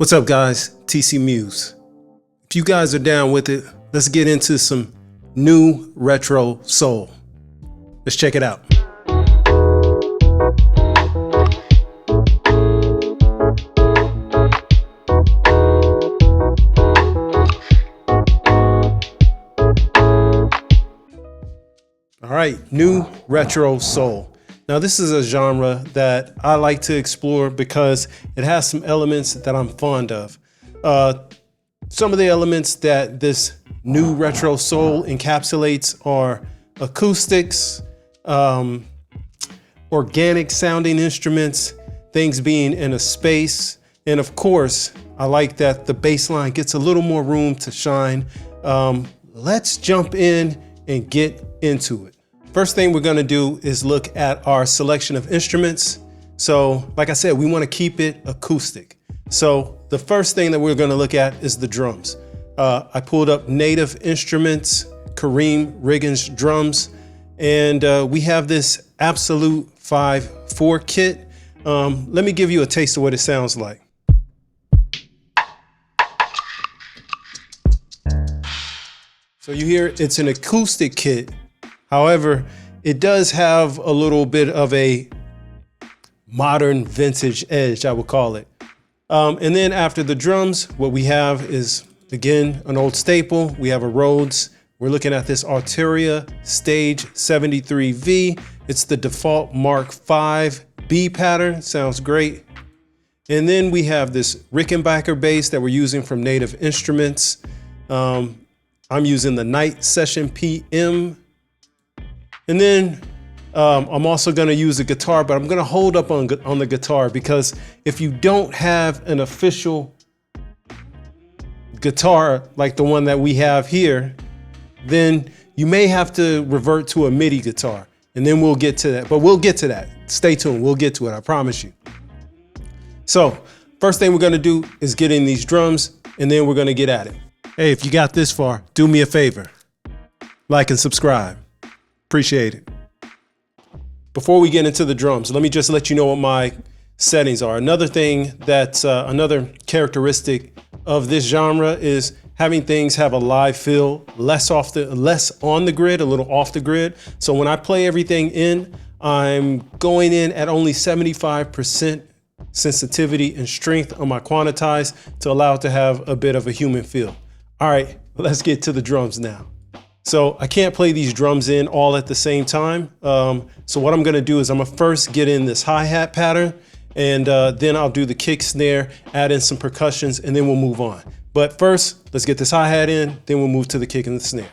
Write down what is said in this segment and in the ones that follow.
What's up, guys? TCMuze. If you guys are down with it, let's get into some new retro soul. Let's check it out. All right, new retro soul. Now, this is a genre that I like to explore because it has some elements that I'm fond of. Some of the elements that this new retro soul encapsulates are acoustics, organic sounding instruments, things being in a space. And of course, I like that the bass line gets a little more room to shine. Let's jump in and get into it. First thing we're gonna do is look at our selection of instruments. So like I said, we wanna keep it acoustic. So the first thing that we're gonna look at is the drums. I pulled up Native Instruments, Kareem Riggins drums, and we have this Absolute 5/4 kit. Let me give you a taste of what it sounds like. So you hear it's an acoustic kit. However, it does have a little bit of a modern vintage edge, I would call it. And then after the drums, what we have is, again, an old staple. We have a Rhodes. We're looking at this Arturia Stage 73V. It's the default Mark V B pattern. Sounds great. And then we have this Rickenbacker bass that we're using from Native Instruments. I'm using the Night Session PM. And then I'm also gonna use a guitar, but I'm gonna hold up on the guitar because if you don't have an official guitar like the one that we have here, then you may have to revert to a MIDI guitar, and then we'll get to that. But we'll get to that. Stay tuned, we'll get to it, I promise you. So first thing we're gonna do is get in these drums, and then we're gonna get at it. Hey, if you got this far, do me a favor. Like and subscribe. Appreciate it. Before we get into the drums, let me just let you know what my settings are. Another thing that's another characteristic of this genre is having things have a live feel, less on the grid, a little off the grid. So when I play everything in, I'm going in at only 75% sensitivity and strength on my quantize to allow it to have a bit of a human feel. All right, let's get to the drums now. So I can't play these drums in all at the same time. So what I'm gonna do is I'm gonna first get in this hi-hat pattern, and then I'll do the kick, snare, add in some percussions, and then we'll move on. But first, let's get this hi-hat in, then we'll move to the kick and the snare.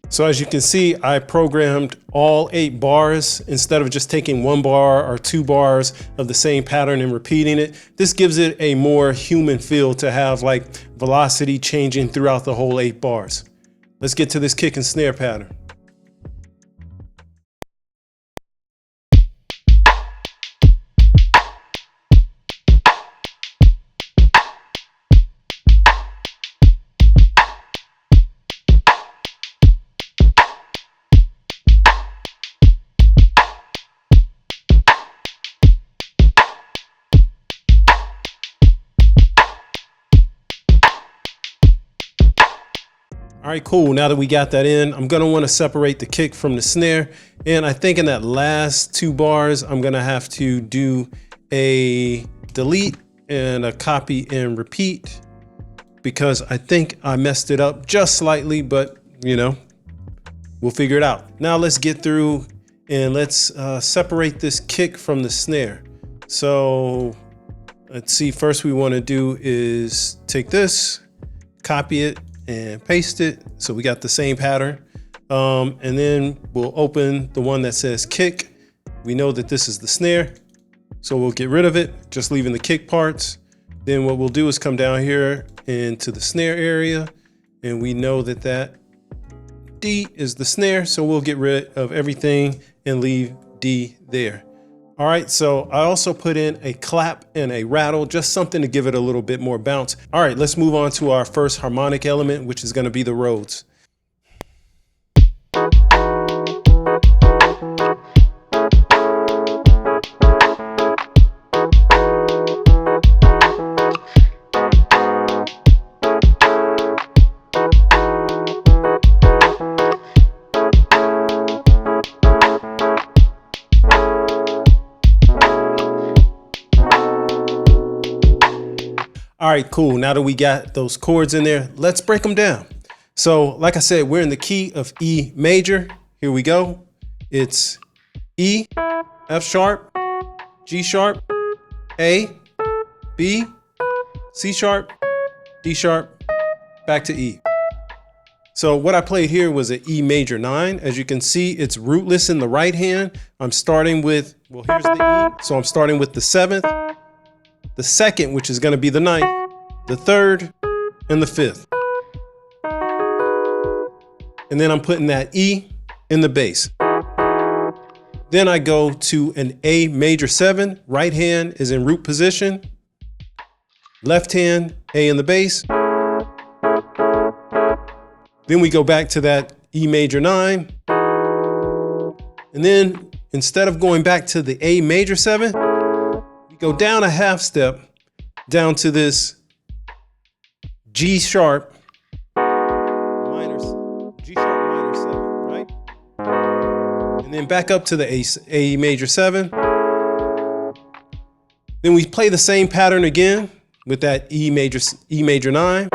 So as you can see, I programmed all 8 bars instead of just taking 1 bar or 2 bars of the same pattern and repeating it. This gives it a more human feel to have like velocity changing throughout the whole 8 bars. Let's get to this kick and snare pattern. All right, cool. Now that we got that in, I'm gonna wanna separate the kick from the snare. And I think in that last 2 bars, I'm gonna have to do a delete and a copy and repeat because I think I messed it up just slightly, but you know, we'll figure it out. Now let's get through and let's separate this kick from the snare. So let's see, first we wanna do is take this, copy it, and paste it. So we got the same pattern. And then we'll open the one that says kick. We know that this is the snare. So we'll get rid of it, just leaving the kick parts. Then what we'll do is come down here into the snare area, and we know that that D is the snare, so we'll get rid of everything and leave D there. All right, so I also put in a clap and a rattle, just something to give it a little bit more bounce. All right, let's move on to our first harmonic element, which is going to be the rhodes. All right, cool. Now that we got those chords in there, let's break them down. So like I said, we're in the key of E major. Here we go. It's E, F sharp, G sharp, A, B, C sharp, D sharp, back to E. So what I played here was an E major 9. As you can see, it's rootless in the right hand. I'm starting with, well, here's the E. So I'm starting with the 7th, the 2nd, which is going to be the 9th, the 3rd, and the 5th. And then I'm putting that E in the bass. Then I go to an A major 7. Right hand is in root position. Left hand, A in the bass. Then we go back to that E major 9. And then instead of going back to the A major 7, we go down a half step down to this G sharp minor 7, right? And then back up to the A major 7. Then we play the same pattern again with that E major 9.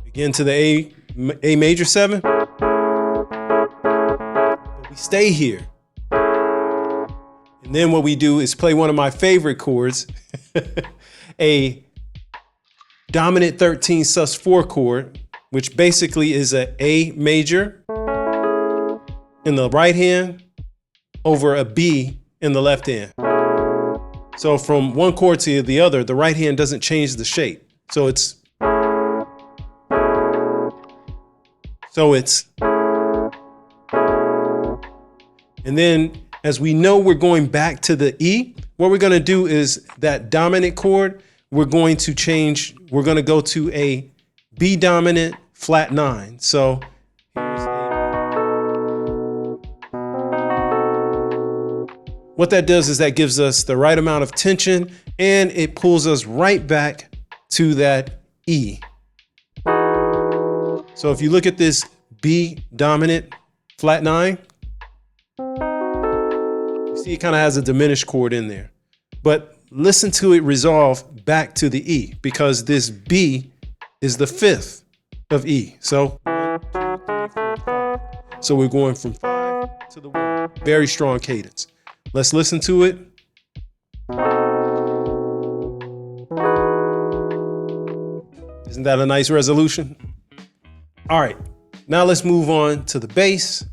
Again to the A major 7. But we stay here. And then what we do is play one of my favorite chords, a dominant 13 sus4 chord, which basically is an A major in the right hand over a B in the left hand. So from one chord to the other, the right hand doesn't change the shape. So it's and then as we know we're going back to the E, what we're going to do is that dominant chord, we're going to change, we're going to go to a B dominant flat 9. So here's what that does is that gives us the right amount of tension and it pulls us right back to that E. So if you look at this B dominant flat 9, you see it kind of has a diminished chord in there. But listen to it resolve back to the E because this B is the 5th of E. So 1, 2, 3, 4, 5. So we're going from 5 to the 1. Very strong cadence. Let's listen to it. Isn't that a nice resolution? All right, now let's move on to the bass.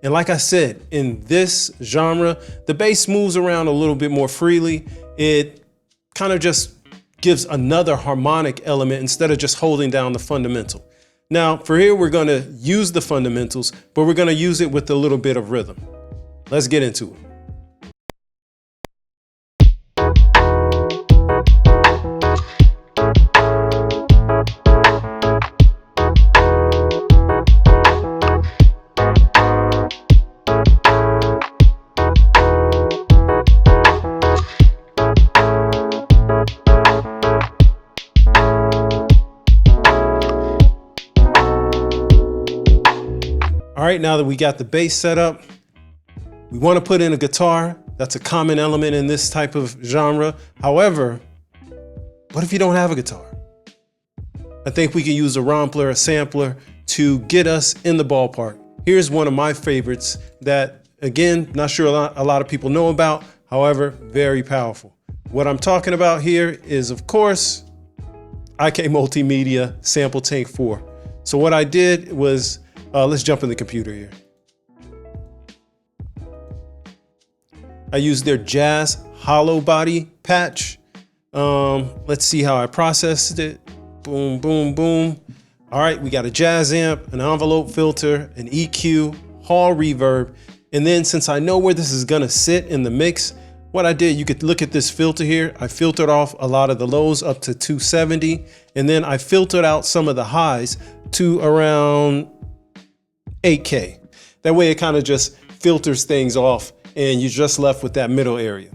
And like I said, in this genre, the bass moves around a little bit more freely. It kind of just gives another harmonic element instead of just holding down the fundamental. Now, for here, we're going to use the fundamentals, but we're going to use it with a little bit of rhythm. Let's get into it. All right, now that we got the bass set up, we want to put in a guitar. That's a common element in this type of genre. However, what if you don't have a guitar? I think we can use a rompler, a sampler to get us in the ballpark. Here's one of my favorites that, again, not sure a lot of people know about, however, very powerful. What I'm talking about here is, of course, IK Multimedia Sample Tank 4. So what I did was, let's jump in the computer here. I used their Jazz hollow body patch. Let's see how I processed it. Boom, boom, boom. All right, we got a jazz amp, an envelope filter, an EQ, hall reverb. And then since I know where this is gonna sit in the mix, what I did, you could look at this filter here. I filtered off a lot of the lows up to 270. And then I filtered out some of the highs to around 8K. That way it kind of just filters things off and you're just left with that middle area.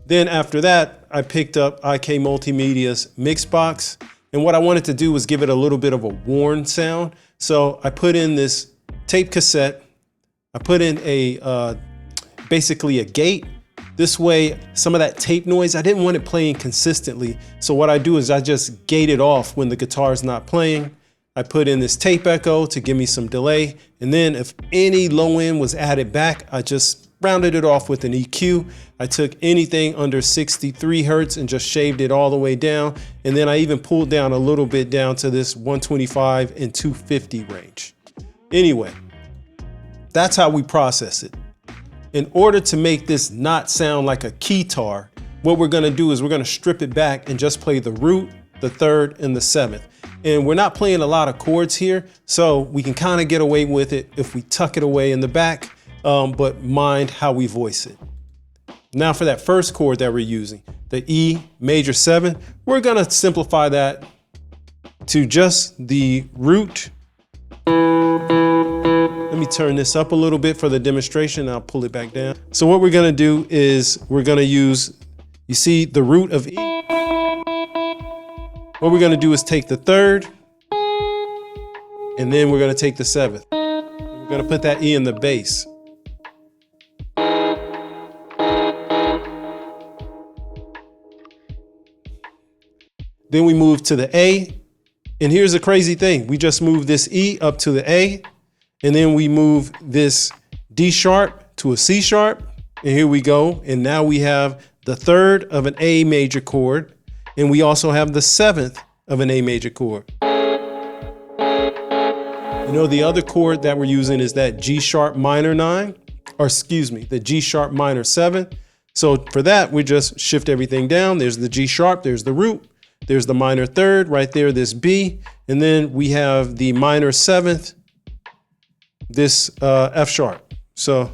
Then after that, I picked up IK Multimedia's mix box. And what I wanted to do was give it a little bit of a worn sound. So I put in this tape cassette. I put in basically a gate. This way, some of that tape noise, I didn't want it playing consistently. So what I do is I just gate it off when the guitar is not playing. I put in this tape echo to give me some delay. And then if any low end was added back, I just rounded it off with an EQ. I took anything under 63 Hertz and just shaved it all the way down. And then I even pulled down a little bit down to this 125 and 250 range. Anyway, that's how we process it. In order to make this not sound like a keytar, what we're gonna do is we're gonna strip it back and just play the root, the third, and the seventh. And we're not playing a lot of chords here, so we can kind of get away with it if we tuck it away in the back, but mind how we voice it. Now for that first chord that we're using, the E major 7, we're gonna simplify that to just the root. Let me turn this up a little bit for the demonstration. I'll pull it back down. So what we're gonna do is we're gonna use, you see the root of E. What we're gonna do is take the third, and then we're gonna take the seventh. We're gonna put that E in the bass. Then we move to the A, and here's the crazy thing. We just move this E up to the A, and then we move this D sharp to a C sharp, and here we go. And now we have the third of an A major chord, and we also have the seventh of an A major chord. You know, the other chord that we're using is that G sharp minor 9, or excuse me, the G sharp minor 7. So for that, we just shift everything down. There's the G sharp, there's the root, there's the minor third right there, this B, and then we have the minor 7th, this F sharp. So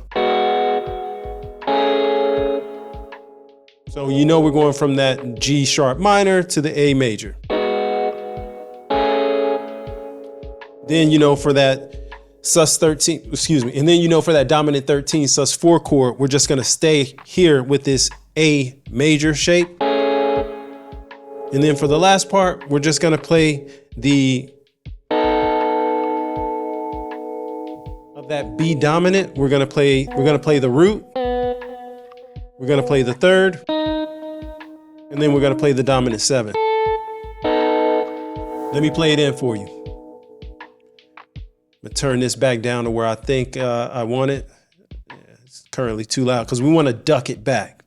you know we're going from that G sharp minor to the A major. Then you know for that sus 13, excuse me, and then you know for that dominant 13 sus 4 chord, we're just gonna stay here with this A major shape. And then for the last part, we're just gonna play the of that B dominant. We're gonna play the root. We're gonna play the third, and then we're gonna play the dominant 7. Let me play it in for you. I'm gonna turn this back down to where I think I want it. Yeah, it's currently too loud because we want to duck it back.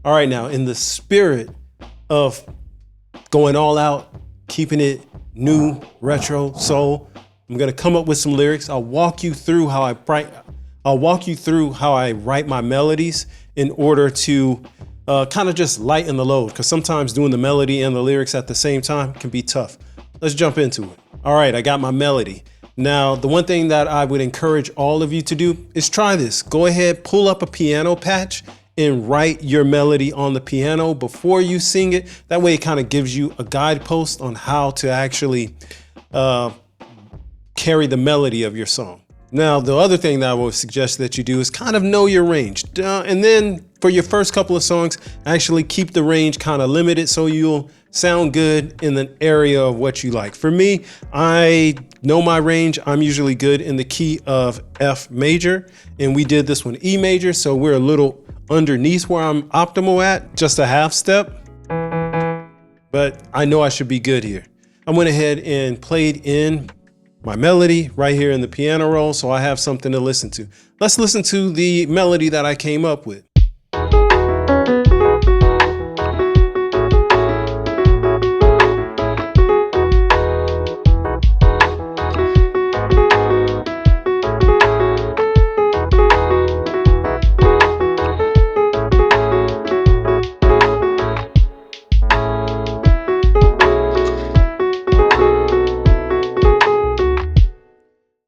All right, now in the spirit of going all out, keeping it new, retro, soul, I'm gonna come up with some lyrics. I'll walk you through how I write my melodies in order to kind of just lighten the load, because sometimes doing the melody and the lyrics at the same time can be tough. Let's jump into it. All right, I got my melody. Now, the one thing that I would encourage all of you to do is try this. Go ahead, pull up a piano patch and write your melody on the piano before you sing it. That way it kind of gives you a guidepost on how to actually carry the melody of your song. Now, the other thing that I would suggest that you do is kind of know your range. And then for your first couple of songs, actually keep the range kind of limited so you'll sound good in an area of what you like. For me, I know my range. I'm usually good in the key of F major, and we did this one E major, so we're a little underneath where I'm optimal at, just a half step, but I know I should be good here. I went ahead and played in my melody right here in the piano roll, so I have something to listen to. Let's listen to the melody that I came up with.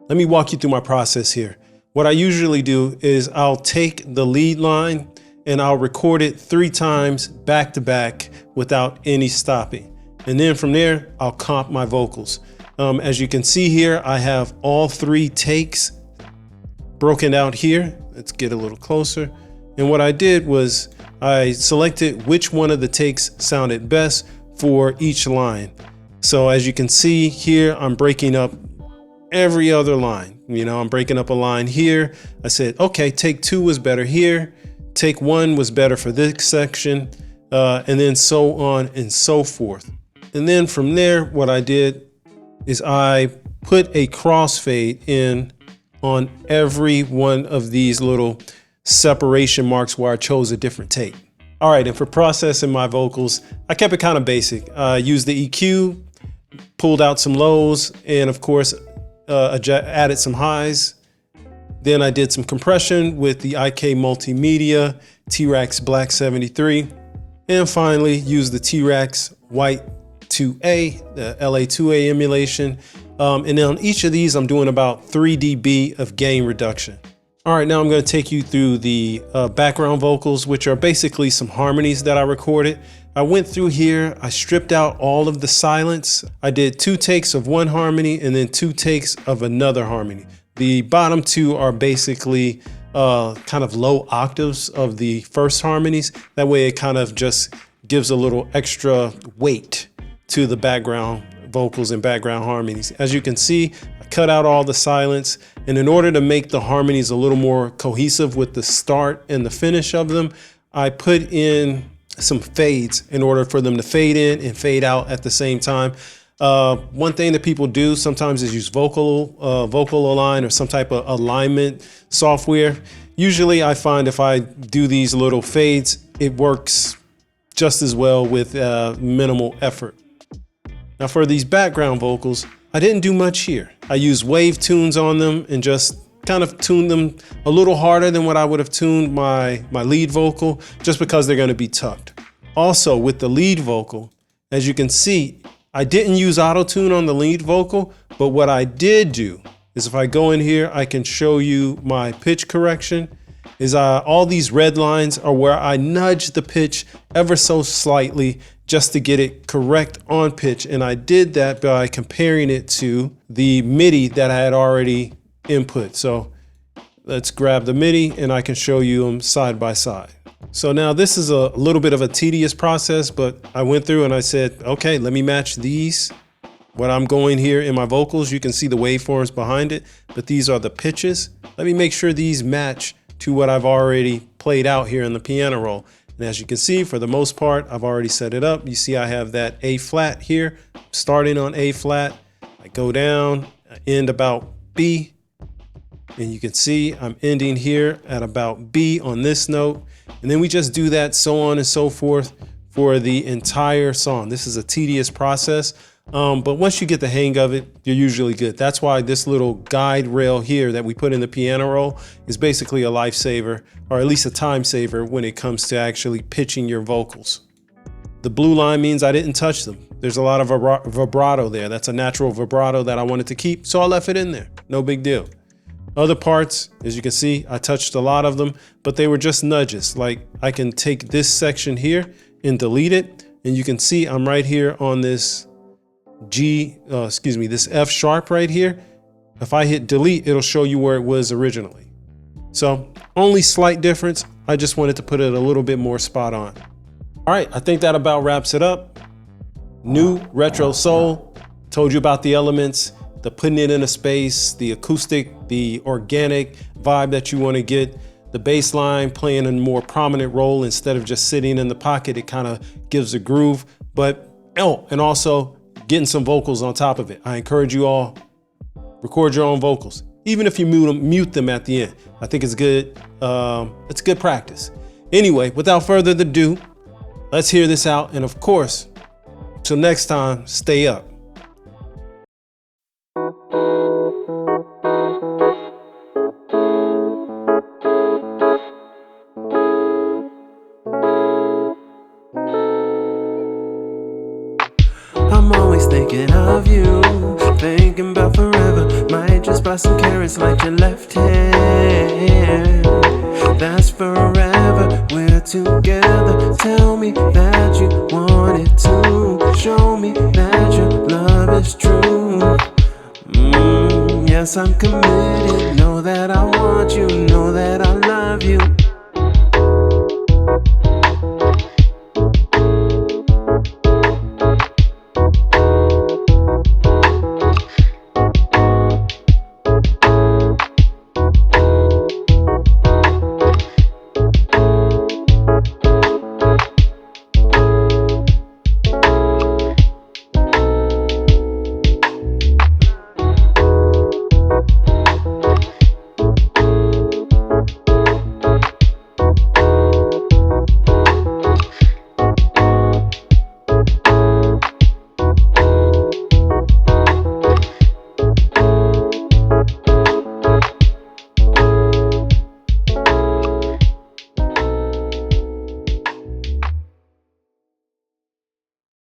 Let me walk you through my process here. What I usually do is I'll take the lead line and I'll record it 3 times back to back without any stopping. And then from there, I'll comp my vocals. As you can see here, I have all 3 takes broken out here. Let's get a little closer. And what I did was I selected which one of the takes sounded best for each line. So as you can see here, I'm breaking up every other line. You know, I'm breaking up a line here. I said, okay, take 2 was better here. Take 1 was better for this section. And then so on and so forth. And then from there, what I did is I put a crossfade in on every one of these little separation marks where I chose a different take. All right, and for processing my vocals, I kept it kind of basic. I used the EQ, pulled out some lows, and of course, added some highs. Then I did some compression with the IK Multimedia T-Rax Black 73. And finally used the T-Rax White 2A, the LA2A emulation. And then on each of these, I'm doing about 3 dB of gain reduction. All right, now I'm going to take you through the background vocals, which are basically some harmonies that I recorded. I went through here, I stripped out all of the silence. I did 2 takes of one harmony and then 2 takes of another harmony. The bottom 2 are basically kind of low octaves of the first harmonies. That way it kind of just gives a little extra weight to the background vocals and background harmonies. As you can see, I cut out all the silence, and in order to make the harmonies a little more cohesive with the start and the finish of them, I put in some fades in order for them to fade in and fade out at the same time. One thing that people do sometimes is use Vocal Align or some type of alignment software. Usually I find if I do these little fades, it works just as well with minimal effort. Now for these background vocals, I didn't do much here. I used wave tunes on them and just kind of tuned them a little harder than what I would have tuned my lead vocal, just because they're going to be tucked. Also with the lead vocal, as you can see, I didn't use auto-tune on the lead vocal, but what I did do is if I go in here, I can show you my pitch correction. All these red lines are where I nudge the pitch ever so slightly just to get it correct on pitch. And I did that by comparing it to the MIDI that I had already input. So let's grab the MIDI and I can show you them side by side. So now this is a little bit of a tedious process, but I went through and I said, okay, let me match these. What I'm going here in my vocals, you can see the waveforms behind it, but these are the pitches. Let me make sure these match to what I've already played out here in the piano roll. And as you can see, for the most part, I've already set it up. You see I have that A flat here, starting on A flat. I go down, I end about B. And you can see I'm ending here at about B on this note. And then we just do that so on and so forth for the entire song. This is a tedious process, but once you get the hang of it, you're usually good. That's why this little guide rail here that we put in the piano roll is basically a lifesaver, or at least a time saver when it comes to actually pitching your vocals. The blue line means I didn't touch them. There's a lot of vibrato there. That's a natural vibrato that I wanted to keep, so I left it in there. No big deal. Other parts, as you can see, I touched a lot of them, but they were just nudges. Like I can take this section here and delete it. And you can see I'm right here on this this F sharp right here. If I hit delete, it'll show you where it was originally. So only slight difference. I just wanted to put it a little bit more spot on. All right, I think that about wraps it up. New retro soul, told you about the elements, the putting it in a space, the acoustic, the organic vibe that you want to get, the bass line playing a more prominent role instead of just sitting in the pocket. It kind of gives a groove, but and also getting some vocals on top of it. I encourage you all, Record your own vocals, even if you mute them at the end. I think it's good. It's good practice. Anyway, without further ado, let's hear this out. And of course, till next time, stay up. I'm always thinking of you, thinking about forever. Might just buy some carrots like your left hand. That's forever, we're together. Tell me that you want it to. Show me that your love is true. Yes, I'm committed.